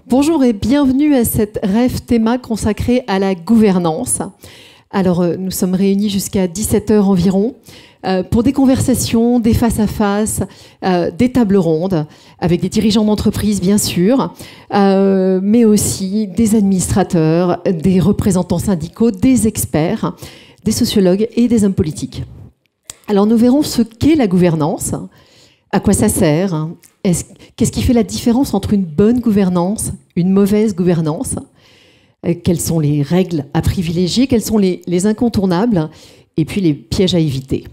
Bonjour et bienvenue à cette Rêve Théma consacrée à la gouvernance. Alors, nous sommes réunis jusqu'à 17 h environ pour des conversations, des face-à-face, des tables rondes, avec des dirigeants d'entreprise, bien sûr, mais aussi des administrateurs, des représentants syndicaux, des experts, des sociologues et des hommes politiques. Alors, nous verrons ce qu'est la gouvernance, à quoi ça sert, qu'est-ce qui fait la différence entre une bonne gouvernance, une mauvaise gouvernance, quelles sont les règles à privilégier, quels sont les incontournables, et puis les pièges à éviter.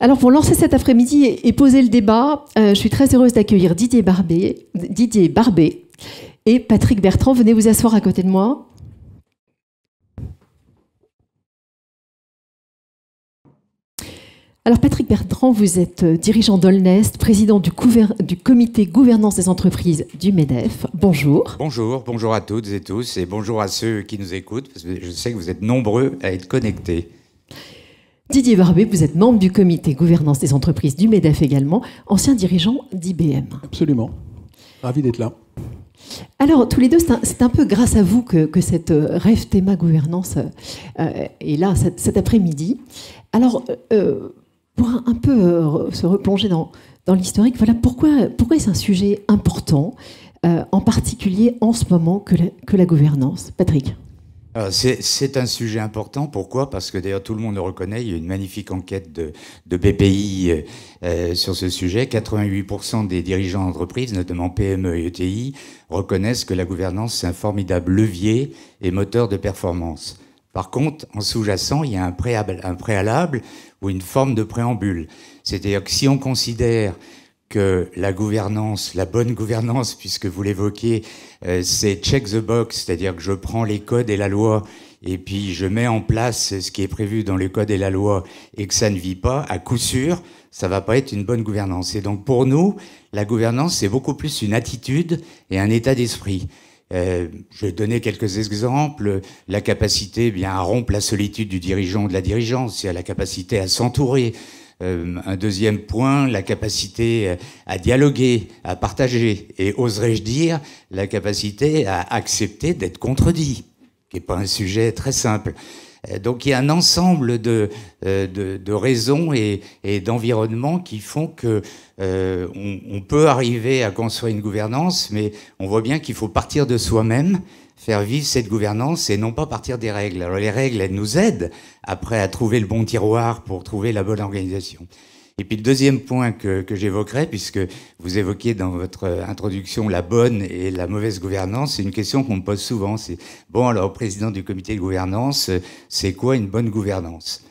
Alors pour lancer cet après-midi et poser le débat, je suis très heureuse d'accueillir Didier Barbet et Patrick Bertrand. Venez vous asseoir à côté de moi. Alors Patrick Bertrand, vous êtes dirigeant d'Olnest, président du comité gouvernance des entreprises du MEDEF. Bonjour. Bonjour à toutes et tous et bonjour à ceux qui nous écoutent, parce que je sais que vous êtes nombreux à être connectés. Didier Barbet, vous êtes membre du comité gouvernance des entreprises du MEDEF également, ancien dirigeant d'IBM. Absolument. Ravi d'être là. Alors, tous les deux, c'est un peu grâce à vous que cette Rêve Théma Gouvernance est là cet après-midi. Alors, pour un peu se replonger dans l'historique, voilà, pourquoi est-ce un sujet important, en particulier en ce moment, que la gouvernance? Patrick. C'est un sujet important. Pourquoi? Parce que d'ailleurs tout le monde le reconnaît. Il y a une magnifique enquête de BPI sur ce sujet. 88% des dirigeants d'entreprise, notamment PME et ETI, reconnaissent que la gouvernance, c'est un formidable levier et moteur de performance. Par contre, en sous-jacent, il y a un préalable ou une forme de préambule. C'est-à-dire que si on considère que la gouvernance, la bonne gouvernance, puisque vous l'évoquez, c'est check the box, c'est-à-dire que je prends les codes et la loi et puis je mets en place ce qui est prévu dans les codes et la loi et que ça ne vit pas, à coup sûr, ça va pas être une bonne gouvernance. Et donc pour nous, la gouvernance, c'est beaucoup plus une attitude et un état d'esprit. Je vais donner quelques exemples. La capacité à rompre la solitude du dirigeant ou de la dirigeante, c'est la capacité à s'entourer. Un deuxième point, la capacité à dialoguer, à partager. Et oserais-je dire, la capacité à accepter d'être contredit, qui n'est pas un sujet très simple. Donc il y a un ensemble de raisons et d'environnements qui font que on peut arriver à construire une gouvernance, mais on voit bien qu'il faut partir de soi-même, faire vivre cette gouvernance et non pas partir des règles. Alors les règles, elles nous aident après à trouver le bon tiroir pour trouver la bonne organisation. Et puis le deuxième point que j'évoquerai, puisque vous évoquiez dans votre introduction la bonne et la mauvaise gouvernance, c'est une question qu'on me pose souvent. C'est bon, alors président du comité de gouvernance, c'est quoi une bonne gouvernance?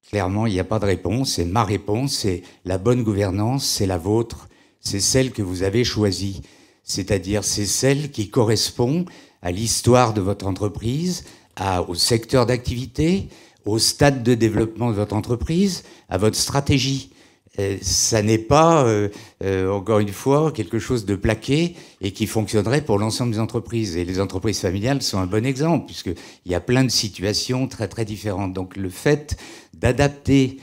Clairement, il n'y a pas de réponse. Et ma réponse, c'est la bonne gouvernance, c'est la vôtre, c'est celle que vous avez choisie. C'est-à-dire, c'est celle qui correspond à l'histoire de votre entreprise, au secteur d'activité, au stade de développement de votre entreprise, à votre stratégie. Ça n'est pas, encore une fois, quelque chose de plaqué et qui fonctionnerait pour l'ensemble des entreprises. Et les entreprises familiales sont un bon exemple, puisqu'il y a plein de situations très très différentes. Donc le fait d'adapter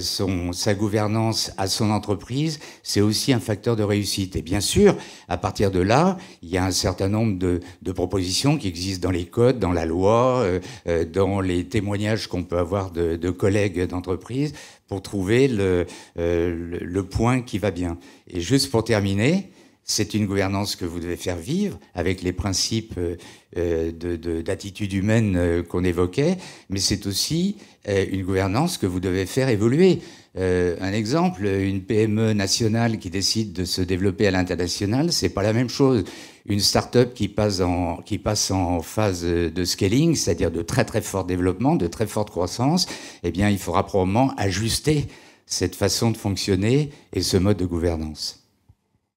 sa gouvernance à son entreprise, c'est aussi un facteur de réussite. Et bien sûr, à partir de là, il y a un certain nombre de propositions qui existent dans les codes, dans la loi, dans les témoignages qu'on peut avoir de collègues d'entreprise pour trouver le point qui va bien. Et juste pour terminer, c'est une gouvernance que vous devez faire vivre avec les principes d'attitude humaine qu'on évoquait, mais c'est aussi une gouvernance que vous devez faire évoluer. Un exemple, une PME nationale qui décide de se développer à l'international, c'est pas la même chose. Une start-up qui passe en phase de scaling, c'est-à-dire de très très fort développement, de très forte croissance, eh bien, il faudra probablement ajuster cette façon de fonctionner et ce mode de gouvernance.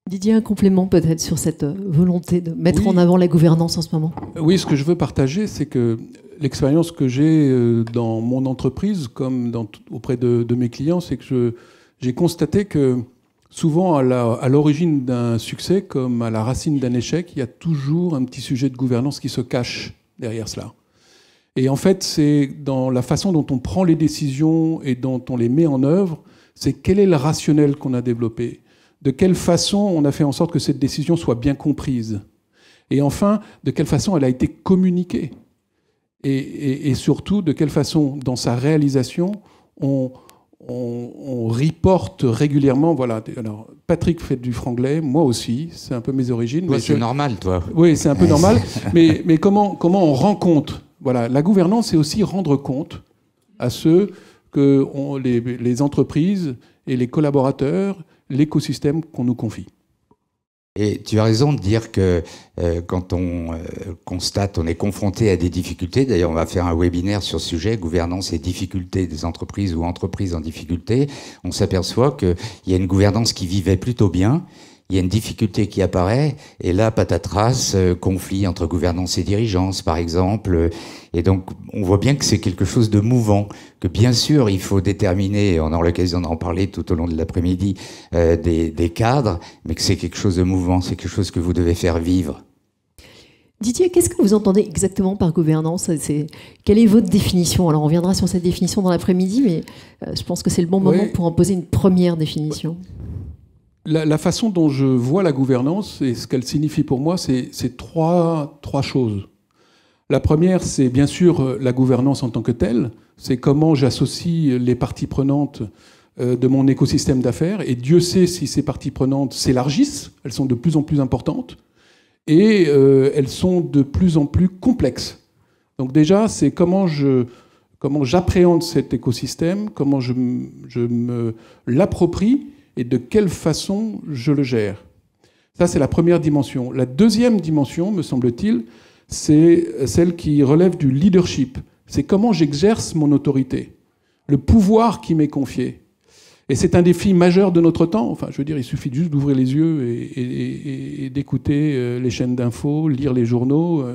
Didier, un complément peut-être sur cette volonté de mettre en avant la gouvernance en ce moment? Oui, ce que je veux partager, c'est que l'expérience que j'ai dans mon entreprise, comme auprès de mes clients, c'est que j'ai constaté que souvent, à l'origine d'un succès, comme à la racine d'un échec, il y a toujours un petit sujet de gouvernance qui se cache derrière cela. Et en fait, c'est dans la façon dont on prend les décisions et dont on les met en œuvre, c'est quel est le rationnel qu'on a développé. De quelle façon on a fait en sorte que cette décision soit bien comprise. Et enfin, de quelle façon elle a été communiquée. Et surtout, de quelle façon, dans sa réalisation, on reporte régulièrement. Voilà. Alors, Patrick fait du franglais, moi aussi, c'est un peu mes origines. Toi, c'est normal, toi. Oui, c'est un peu normal. Mais comment on rend compte? Voilà. La gouvernance, c'est aussi rendre compte à ceux que les entreprises et les collaborateurs, l'écosystème qu'on nous confie. Et tu as raison de dire que quand on constate, on est confronté à des difficultés. D'ailleurs, on va faire un webinaire sur ce sujet, gouvernance et difficultés des entreprises ou entreprises en difficulté. On s'aperçoit qu'il y a une gouvernance qui vivait plutôt bien. Il y a une difficulté qui apparaît, et là, patatras, conflit entre gouvernance et dirigeance, par exemple. Et donc, on voit bien que c'est quelque chose de mouvant, que bien sûr, il faut déterminer, on aura l'occasion d'en parler tout au long de l'après-midi, des cadres, mais que c'est quelque chose de mouvant, c'est quelque chose que vous devez faire vivre. Didier, qu'est-ce que vous entendez exactement par gouvernance? Quelle est votre définition? Alors, on reviendra sur cette définition dans l'après-midi, mais je pense que c'est le bon moment pour en poser une première définition. La façon dont je vois la gouvernance et ce qu'elle signifie pour moi, c'est trois choses. La première, c'est bien sûr la gouvernance en tant que telle. C'est comment j'associe les parties prenantes de mon écosystème d'affaires. Et Dieu sait si ces parties prenantes s'élargissent. Elles sont de plus en plus importantes. Et elles sont de plus en plus complexes. Donc déjà, c'est comment j'appréhende cet écosystème, comment je me l'approprie, et de quelle façon je le gère. Ça, c'est la première dimension. La deuxième dimension, me semble-t-il, c'est celle qui relève du leadership. C'est comment j'exerce mon autorité, le pouvoir qui m'est confié. Et c'est un défi majeur de notre temps. Enfin, je veux dire, il suffit juste d'ouvrir les yeux et d'écouter les chaînes d'infos, lire les journaux.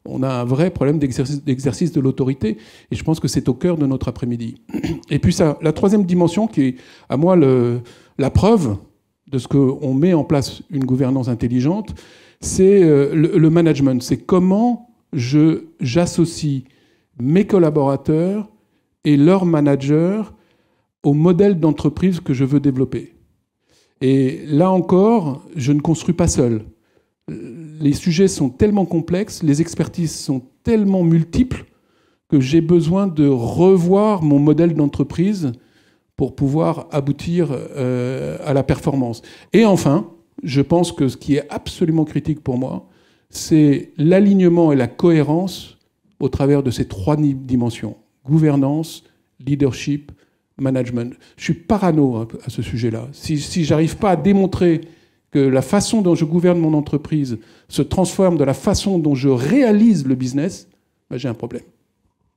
On a un vrai problème d'exercice de l'autorité. Et je pense que c'est au cœur de notre après-midi. Et puis ça, la troisième dimension, qui est, à moi, la preuve de ce qu'on met en place une gouvernance intelligente, c'est le management. C'est comment j'associe mes collaborateurs et leurs managers au modèle d'entreprise que je veux développer. Et là encore, je ne construis pas seul. Les sujets sont tellement complexes, les expertises sont tellement multiples que j'ai besoin de revoir mon modèle d'entreprise pour pouvoir aboutir à la performance. Et enfin, je pense que ce qui est absolument critique pour moi, c'est l'alignement et la cohérence au travers de ces trois dimensions. Gouvernance, leadership, management. Je suis parano à ce sujet-là. Si je n'arrive pas à démontrer que la façon dont je gouverne mon entreprise se transforme de la façon dont je réalise le business, ben j'ai un problème.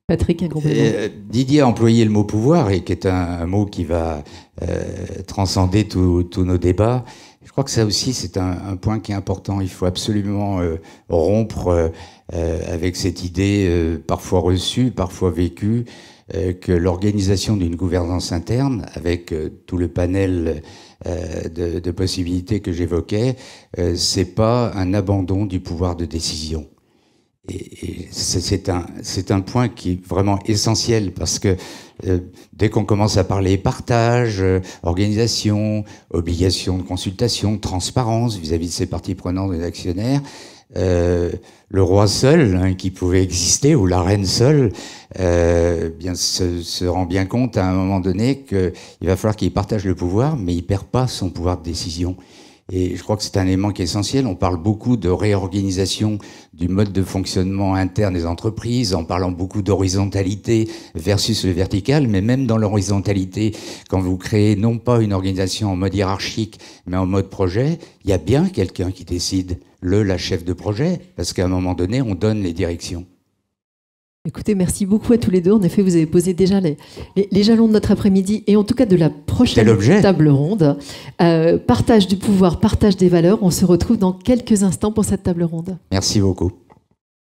Patrick, un complément. Didier a employé le mot pouvoir, et qui est un mot qui va transcender tous nos débats. Je crois que ça aussi, c'est un point qui est important. Il faut absolument rompre avec cette idée parfois reçue, parfois vécue, que l'organisation d'une gouvernance interne, avec tout le panel de possibilités que j'évoquais, c'est pas un abandon du pouvoir de décision. Et c'est un point qui est vraiment essentiel, parce que dès qu'on commence à parler partage, organisation, obligation de consultation, transparence vis-à-vis de ses parties prenantes et actionnaires, le roi seul, qui pouvait exister, ou la reine seule, bien se rend bien compte à un moment donné qu'il va falloir qu'il partage le pouvoir, mais il perd pas son pouvoir de décision. Et je crois que c'est un élément qui est essentiel. On parle beaucoup de réorganisation du mode de fonctionnement interne des entreprises, en parlant beaucoup d'horizontalité versus le vertical, mais même dans l'horizontalité, quand vous créez non pas une organisation en mode hiérarchique, mais en mode projet, il y a bien quelqu'un qui décide, la chef de projet, parce qu'à un moment donné, on donne les directions. Écoutez, merci beaucoup à tous les deux. En effet, vous avez posé déjà les jalons de notre après-midi, et en tout cas de la prochaine table ronde. Partage du pouvoir, partage des valeurs. On se retrouve dans quelques instants pour cette table ronde. Merci beaucoup.